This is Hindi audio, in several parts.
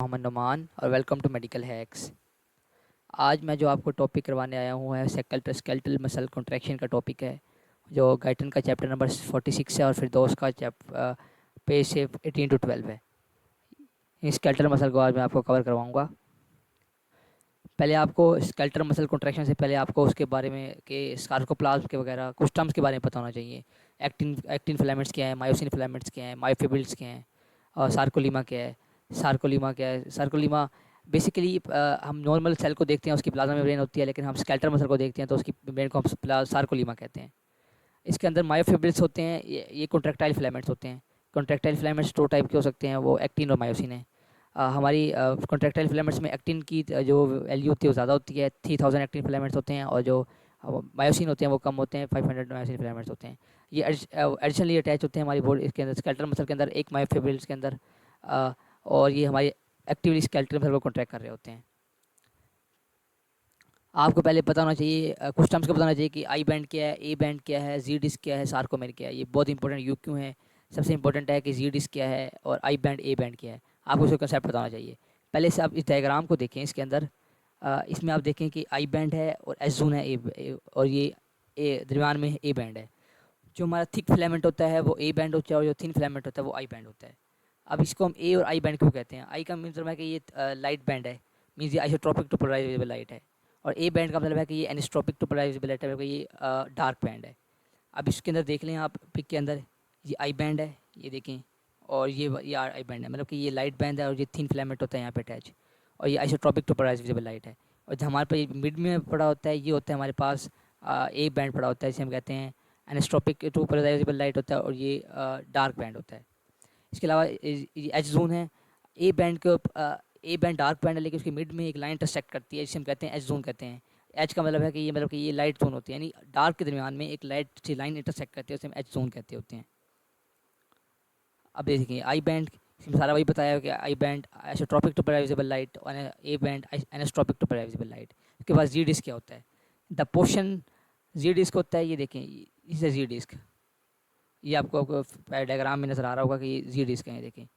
मोहम्मद नुमान और वेलकम टू मेडिकल हैक्स। आज मैं जो आपको टॉपिक करवाने आया हूँ है स्केलेटल मसल कॉन्ट्रैक्शन का टॉपिक है, जो गाइटन का चैप्टर नंबर 46 है और फिर दोस्त का पेज से 18 to 12 है। इस स्केलेटल मसल को आज मैं आपको कवर करवाऊँगा। पहले आपको स्केलेटल मसल कॉन्ट्रैक्शन से पहले आपको उसके बारे में कि सार्कोप्लाज्म के वगैरह कुछ टर्म्स के बारे में पता होना चाहिए। एक्टिन फिलामेंट्स क्या है, मायोसिन फिलामेंट्स क्या है, मायोफिब्रिल्स क्या हैं, और सार्कोलीमा क्या है। सार्कोलीमा बेसिकली हम नॉर्मल सेल को देखते हैं, उसकी प्लाज्मा मेम्ब्रेन होती है, लेकिन हम स्केलेटल मसल को देखते हैं तो उसकी मेम्ब्रेन को हम सार्कोलीमा कहते हैं। इसके अंदर मायोफिब्रिल्स होते हैं, ये कॉन्ट्रैक्टाइल फिलामेंट्स होते हैं। कॉन्ट्रैक्टाइल फिलामेंट्स दो टाइप के हो सकते हैं, वो एक्टिन और मायोसिन है। हमारी कॉन्ट्रैक्टाइल फिलामेंट्स में एक्टिन की जो वैल्यू होती है वो ज़्यादा होती है, 3000 एक्टिन फिलामेंट्स होते हैं, और जो मायोसिन होते हैं वो कम होते हैं, 500 मायोसिन फिलामेंट्स होते हैं। ये एडिशनली अटैच होते हैं हमारी बॉडी इसके अंदर स्केलेटल मसल के अंदर, एक मायोफिब्रिल्स के अंदर, और ये हमारी एक्टिवली स्केलेटल मसल को कॉन्ट्रैक्ट कर रहे होते हैं। आपको पहले पता होना चाहिए, कुछ टर्म्स का पता होना चाहिए कि आई बैंड क्या है, ए बैंड क्या है, जी डिस्क क्या है, सार्कोमेर क्या है। ये बहुत इंपॉर्टेंट यू क्यों है। सबसे इंपॉर्टेंट है कि जी डिस्क क्या है और आई बैंड ए बैंड क्या है, आपको उसका कंसेप्ट पता होना चाहिए। पहले से आप इस डायग्राम को देखें, इसके अंदर इसमें आप देखें कि आई बैंड है और एस जोन है और ये दरमियान में ए बैंड है। जो हमारा थिक फिलामेंट होता है वो ए बैंड होता है और जो थिन फिलामेंट होता है वो आई बैंड होता है। अब इसको हम ए और आई बैंड क्यों कहते हैं? आई का मतलब है कि ये लाइट बैंड है, मीन्स ये आइसोट्रोपिक टू पोलराइजेबल लाइट है, और ए बैंड का मतलब है कि ये एनिस्ट्रोपिक टू पोलराइजेबल लाइट है, ये डार्क बैंड है। अब इसके अंदर देख लें आप पिक के अंदर, ये आई बैंड है, ये देखें, और ये आई बैंड है, मतलब कि ये लाइट बैंड है और ये थिन फिलामेंट होता है यहाँ पे अटैच, और ये आइसोट्रोपिक टू पोलराइजेबल लाइट है। और जो हमारे पास मिड में पड़ा होता है ये होता है हमारे पास ए बैंड पड़ा होता है, जिसे हम कहते हैं एनिस्ट्रोपिक टू पोलराइजेबल लाइट होता है, और ये डार्क बैंड होता है। इसके अलावा एच जोन है, ए बैंड के ए बैंड डार्क बैंड है, लेकिन उसकी मिड में एक लाइन इंटरसेक्ट करती है जिसे हम कहते हैं एच जोन कहते हैं। एच का मतलब है कि ये लाइट जोन होती है, यानी डार्क के दरमियान में एक लाइट सी लाइन इंटरसेक्ट करती है, उसे हम एच जोन कहते होते हैं। अब देखिए आई बैंड, इसमें सारा वही बताया है कि I band isotropic to polarizable light और A band anisotropic to polarizable light. इसके बाद जी डिस्क क्या होता है? द पोर्शन जी डिस्क होता है, ये देखें, इसे जी डिस्क, ये आपको डायग्राम में नज़र आ रहा होगा कि ये जी डिस्क है, देखें।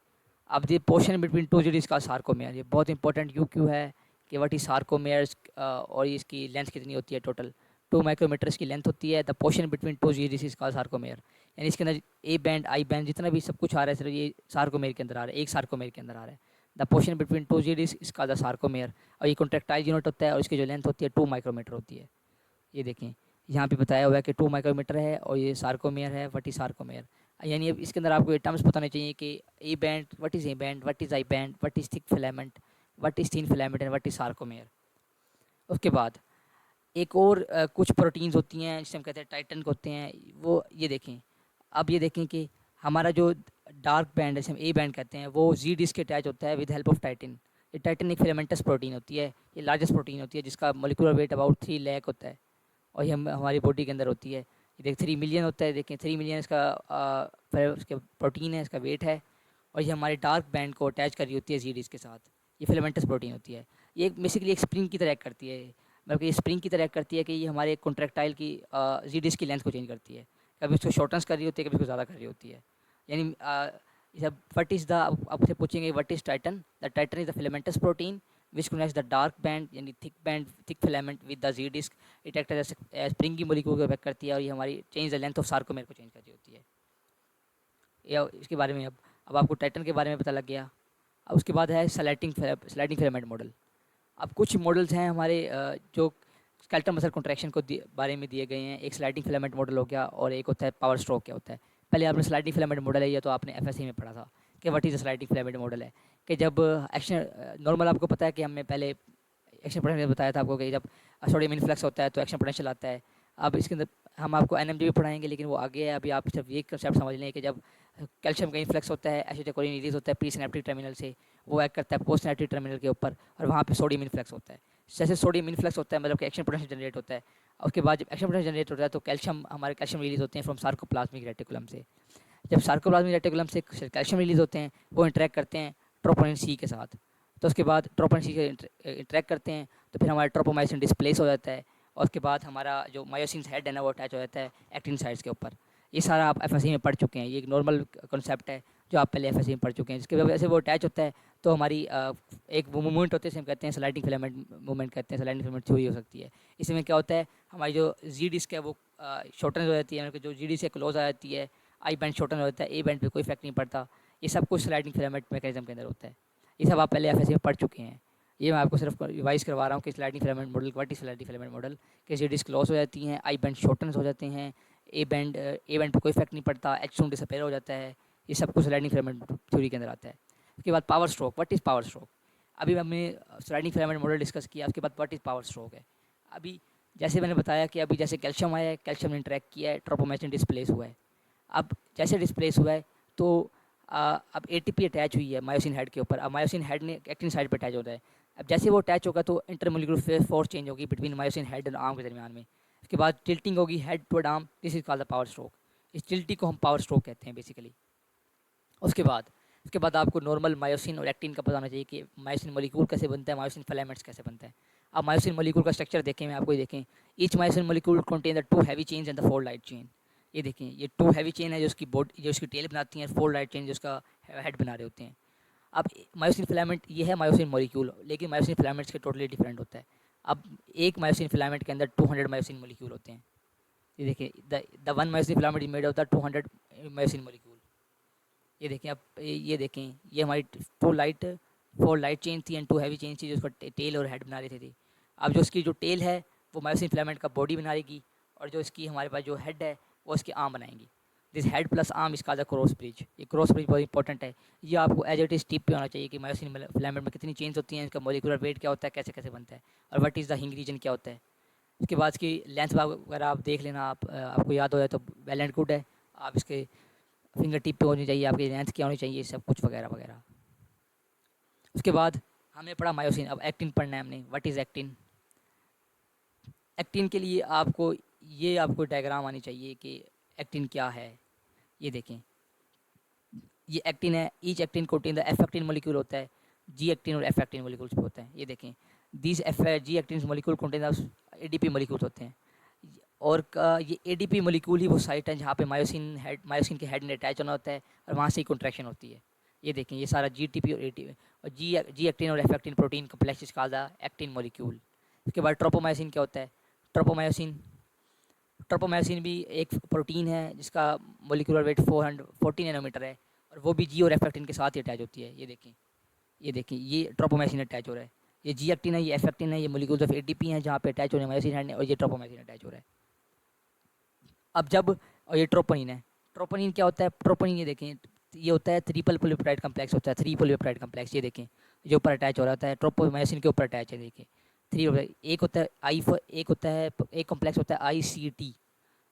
अब दी portion between two Z disc का सार्कोमेयर, ये बहुत इंपॉर्टेंट यू क्यों है कि व्हाट इज सार्कोमेयर्स, और इसकी लेंथ कितनी होती है? टोटल 2 माइक्रोमीटर्स की लेंथ होती है। The portion between two Z disc का सार्कोमेयर, यानी इसके अंदर ए बैंड आई बैंड जितना भी सब कुछ आ रहा है, सिर्फ ये सार्कोमेयर के अंदर आ रहा है, एक सार्कोमेयर के अंदर आ रहा है। The portion between two Z disc इसका द सार्कोमेयर, और ये कॉन्ट्रैक्टाइल यूनिट होता है और इसकी जो लेंथ होती है 2 माइक्रोमीटर होती है। ये देखें, यहाँ पे बताया हुआ है कि 2 माइक्रोमीटर है और ये सार्कोमेयर है, व्हाट इज सार्कोमेयर। यानी अब इसके अंदर आपको ये टर्म्स बताने चाहिए कि A band, what is A band, what is I band, what is thick filament, what is thin filament and what is sarcomere. उसके बाद एक और कुछ प्रोटीन्स होती हैं जिसे हम कहते हैं टाइटन होते हैं, वो ये देखें। अब ये देखें कि हमारा जो डार्क बैंड है जिसे हम ए बैंड कहते हैं वो जी डिस्क के अटैच होता है विद हेल्प ऑफ टाइटिन। ये टाइटिन एक फिलामेंटस प्रोटीन होती है, ये लार्जेस्ट प्रोटीन होती है जिसका मोलिकुलर वेट अबाउट 3 लाख होता है, और ये हमारी बॉडी के अंदर होती है। ये देख 3 मिलियन होता है, देखें 3 मिलियन इसका उसके प्रोटीन है, इसका वेट है, और ये हमारे डार्क बैंड को अटैच कर रही होती है जी डिस्क के साथ। ये फिलामेंटस प्रोटीन होती है, ये बेसिकली एक स्प्रिंग की तरह एक्ट करती है, मतलब कि ये स्प्रिंग की तरह एक्ट करती है कि ये हमारे कॉन्ट्रैक्टाइल की जी डिस्क की लेंथ को चेंज करती है, कभी उसको शॉर्टन्स कर रही होती है, कभी उसको ज़्यादा कर रही होती है। यानी जब व्हाट इज़ द, आपसे पूछेंगे what is Titan, the Titan is the filamentous protein which connects the dark band यानी thick filament with the Z disc. It acts as a springy molecule को affect करती है, और ये हमारी change the length of sarcomere को चेंज कर रही होती है। या इसके बारे में अब आपको टाइटन के बारे में पता लग गया। अब उसके बाद है स्लाइडिंग फिलामेंट मॉडल। अब कुछ मॉडल्स हैं हमारे जो स्केलेटल मसल कॉन्ट्रैक्शन को बारे में दिए गए हैं। एक स्लाइडिंग फिलामेंट मॉडल हो गया, और एक होता है पावर स्ट्रोक क्या होता है। पहले आपने स्लाइडिंग फिलामेंट मॉडल है, ये तो आपने एफएससी में पढ़ा था कि what is sliding filament model है, कि जब एक्शन नॉर्मल, आपको पता है कि हमने पहले एक्शन पोटेंशियल बताया था आपको कि जब सोडियम इन्फ्लक्स होता है तो एक्शन पोटेंशियल आता है। अब इसके अंदर हम आपको एनएमजी भी पढ़ाएंगे, लेकिन वो आगे है, अभी आप सिर्फ ये कंसेप्ट समझ लें कि जब कैल्शियम का इन्फ्लक्स होता है, एसिटाइलकोलिन रिलीज होता है प्री सिनेप्टिक टर्मिनल से, वो एक्ट करता है पोस्ट सिनेप्टिक टर्मिनल के ऊपर, और वहाँ पे सोडियम इन्फ्लक्स होता है। जैसे सोडियम इन्फ्लक्स होता है मतलब कि एक्शन पोटेंशियल जनरेट होता है, और उसके बाद जब एक्शन पोटेंशियल जनरेट होता है तो हमारे कैल्शियम रिलीज होते हैं फ्रॉम सार्कोप्लाज्मिक रेटिकुलम से। जब सार्कोप्लाज्मिक रेटिकुलम से कैल्शियम रिलीज होते हैं, वो इंटरेक्ट करते हैं ट्रोपोनिन सी के साथ, तो उसके बाद ट्रोपोनिन सी से इंटरेक्ट करते हैं, तो फिर हमारा ट्रोपोमाइसिन डिस्प्लेस हो जाता है, और उसके बाद हमारा जो मायोसिन हेड है ना वो अटैच हो जाता है एक्टिन साइड्स के ऊपर। ये सारा आप एफएससी में पढ़ चुके हैं, ये एक नॉर्मल कॉन्सेप्ट है जो आप पहले एफएससी में पढ़ चुके हैं, जिसकी वजह से वो अटैच होता है तो हमारी एक मूवमेंट होते हैं, हम कहते हैं स्लाइडिंग फिलामेंट मूवमेंट कहते हैं, स्लाइडिंग फिलामेंट थ्योरी हो सकती है। इसमें क्या होता है, हमारी जो जी डिस्क है वो शॉर्टन हो जाती है, जो जी डिस्क है क्लोज आ जाती है, आई बैंड शॉर्टन हो जाता है, ए बैंड पे कोई इफेक्ट नहीं पड़ता। ये सब कुछ स्लाइडिंग फिलामेंट मैकेनिज्म के अंदर होता है। ये सब आप पहले एफएससी में पढ़ चुके हैं। ये मैं आपको सिर्फ रिवाइज करवा रहा हूँ कि sliding filament model, what is sliding filament model, कि जी डिस्क क्लोज हो जाती हैं, आई बैंड शॉर्टन हो जाते हैं, ए बैंड पे कोई इफेक्ट नहीं पड़ता, एक्सोन डिसअपेयर हो जाता है। ये सब कुछ स्लाइडिंग फिलामेंट थ्योरी के अंदर आता है। उसके बाद power stroke, what is power stroke. अभी हमने स्लाइडिंग फिलामेंट मॉडल डिस्कस किया, उसके बाद व्हाट इज़ पावर स्ट्रोक है। अभी जैसे मैंने बताया कि अभी जैसे कैल्शियम आया है, कैल्शियम ने इंटरेक्ट किया है, ट्रोपोमेसिन डिस्प्लेस हुआ है। अब जैसे डिस्प्लेस हुआ है तो अब एटीपी अटैच हुई है मायोसिन हेड के ऊपर। अब मायोसिन हेड ने एक्टिन साइड पर अटैच होता है। अब जैसे वो अटैच होगा तो इंटरमोलिकुलर फोर्स चेंज होगी बिटवीन मायोसिन हेड और आर्म के दरमियान में। उसके बाद टिल्टिंग होगी head to arm, this is called the power stroke. इस टिल्टिंग को हम पावर स्ट्रोक कहते हैं बेसिकली। उसके बाद आपको नॉर्मल मायोसिन और एक्टिन का पता होना चाहिए कि मायोसिन मॉलिक्यूल कैसे बनता है, मायोसिन फिलामेंट्स कैसे बनता है। अब मायोसिन मॉलिक्यूल का स्ट्रक्चर देखें, मैं आपको ये देखें, each myosin molecule contain the 2 heavy chains and the 4 light chain. ये देखें, ये 2 हैवी चेन है जो उसकी बॉडी, जो उसकी टेल बनाती हैं, 4 लाइट चेन जो उसका हेड बना रहे होते हैं। अब मायोसिन फिलामेंट ये है मायोसिन मॉलिक्यूल, लेकिन मायोसिन फिलामेंट्स के टोटली डिफरेंट होता है। अब एक मायोसिन फिलामेंट के अंदर 200 मायोसिन मॉलिक्यूल होते हैं। ये देखिए, the one myosin filament is made of the 200 myosin molecule. ये देखें, अब ये देखें, ये हमारी 4 लाइट चेन थी एंड 2 हैवी चेन थी जो उसका टेल और हेड बना रहे थे। अब जो इसकी जो टेल है वो मायोसिन फिलामेंट का बॉडी बना रहेगी, और जो इसकी हमारे पास जो हेड है वो इसके आर्म बनाएंगी। दिस हेड प्लस आर्म इसका द क्रॉस ब्रिज। ये क्रॉस ब्रिज बहुत इंपॉर्टेंट है। ये आपको एज इट इज टिप पे होना चाहिए कि मायोसिन फिलामेंट में कितनी चेंज होती हैं, इसका मोलिकुलर वेट क्या होता है, कैसे कैसे बनता है, और व्हाट इज़ द हिंग रीजन क्या होता है। उसके बाद इसकी लेंथ वगैरह आप देख लेना, आपको याद हो जाए तो वेल एंड गुड है। आप इसके फिंगर टिप पे होनी चाहिए, आपकी लेंथ क्या होनी चाहिए, सब कुछ वगैरह वगैरह। उसके बाद हमने पढ़ा मायोसिन, अब एक्टिन पढ़ना है हमने। What is actin. एक्टिन के लिए आपको डायग्राम आनी चाहिए कि एक्टिन क्या है। ये देखें, ये एक्टिन है। Each actin cotton the F actin molecule होता है, जी एक्टिन और एफ एक्टिन मोलिक्यूल्स होते हैं। ये देखें, this F G actin molecule cotton ADP molecules होते हैं। और ये एडीपी मोलिक्यूल ही वो साइट है जहाँ पे मायोसिन के हेड में अटैच होना होता है, और वहाँ से ही कॉन्ट्रैक्शन होती है। ये देखें, ये सारा जीटीपी और एटीपी और जी एक्टिन और F actin protein complex called the actin molecule. उसके बाद ट्रोपोमायोसिन क्या होता है। ट्रोपोमायोसिन ट्रोपोमायोसिन भी एक प्रोटीन है जिसका मोलिकुलर वेट 440 नैनोमीटर है, और वो भी जी और एफ एक्टिन के साथ ही अटैच होती है। ये देखें, ये ट्रोपोमायोसिन अटैच हो रहा है। ये जी एक्टिन है, ये एफ एक्टिन है, ये मोलिक्यूल्स ऑफ एटीपी हैं जहाँ पे अटैच हो रहे हैं मायोसिन हेड ने, और ये ट्रोपोमायोसिन अटैच हो रहा है। अब जब और ये ट्रोपोनिन है। ट्रोपोनिन क्या होता है। ट्रोपोनिन ये देखें, ये होता है ट्रिपल पोलिपेप्टाइड कम्प्लेक्स होता है, 3 पोलिपेप्टाइड कम्प्लेक्स। ये देखें, जो ऊपर अटैच हो रहा होता है ट्रोपोमायोसिन के ऊपर अटैच है। देखिए 3, एक होता है एक कम्प्लेक्स होता है ICT,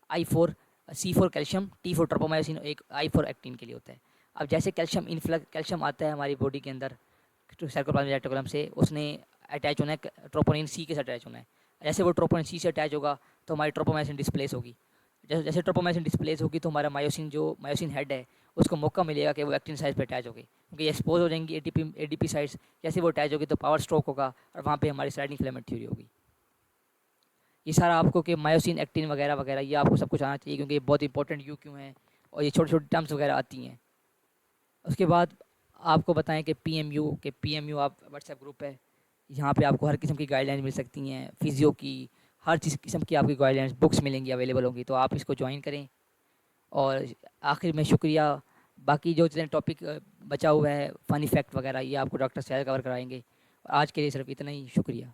I4 calcium, T4 tropomyosin, एक I4 एक्टिन के लिए होता है। अब जैसे कैल्शियम आता है हमारी बॉडी के अंदर साइटोप्लाज्म रेटिकुलम से, उसने अटैच होना है ट्रोपोनिन C के साथ अटैच होना है। जैसे वो ट्रोपोनिन C से अटैच होगा तो हमारी ट्रोपोमायोसिन डिस्प्लेस होगी। जैसे जैसे ट्रोपोमायोसिन डिस्प्लेस होगी तो हमारा मायोसिन हेड है उसको मौका मिलेगा कि वो एक्टिन साइड पे अटैच होगी, क्योंकि एक्सपोज हो जाएंगी एडीपी साइड्स। जैसे वो अटैच होगी तो पावर स्ट्रोक होगा, और वहाँ पे हमारी स्लाइडिंग फिलामेंट थ्योरी होगी। ये सारा आपको कि मायोसिन एक्टिन वगैरह वगैरह ये आपको सब कुछ आना चाहिए, क्योंकि ये बहुत इंपॉर्टेंट क्यों हैं, और ये छोटी छोटी टर्म्स वगैरह आती हैं। उसके बाद आपको बताएं कि पीएमयू आप व्हाट्सएप ग्रुप है, यहाँ पे आपको हर किस्म की गाइडलाइन मिल सकती हैं, फिजियो की हर चीज़ किस्म की आपकी गाइडलाइंस बुक्स मिलेंगी, अवेलेबल होंगी, तो आप इसको ज्वाइन करें। और आखिर में शुक्रिया। बाकी जो जितने टॉपिक बचा हुआ है फ़नी फैक्ट वगैरह ये आपको डॉक्टर सहल कवर कराएंगे। आज के लिए सिर्फ इतना ही, शुक्रिया।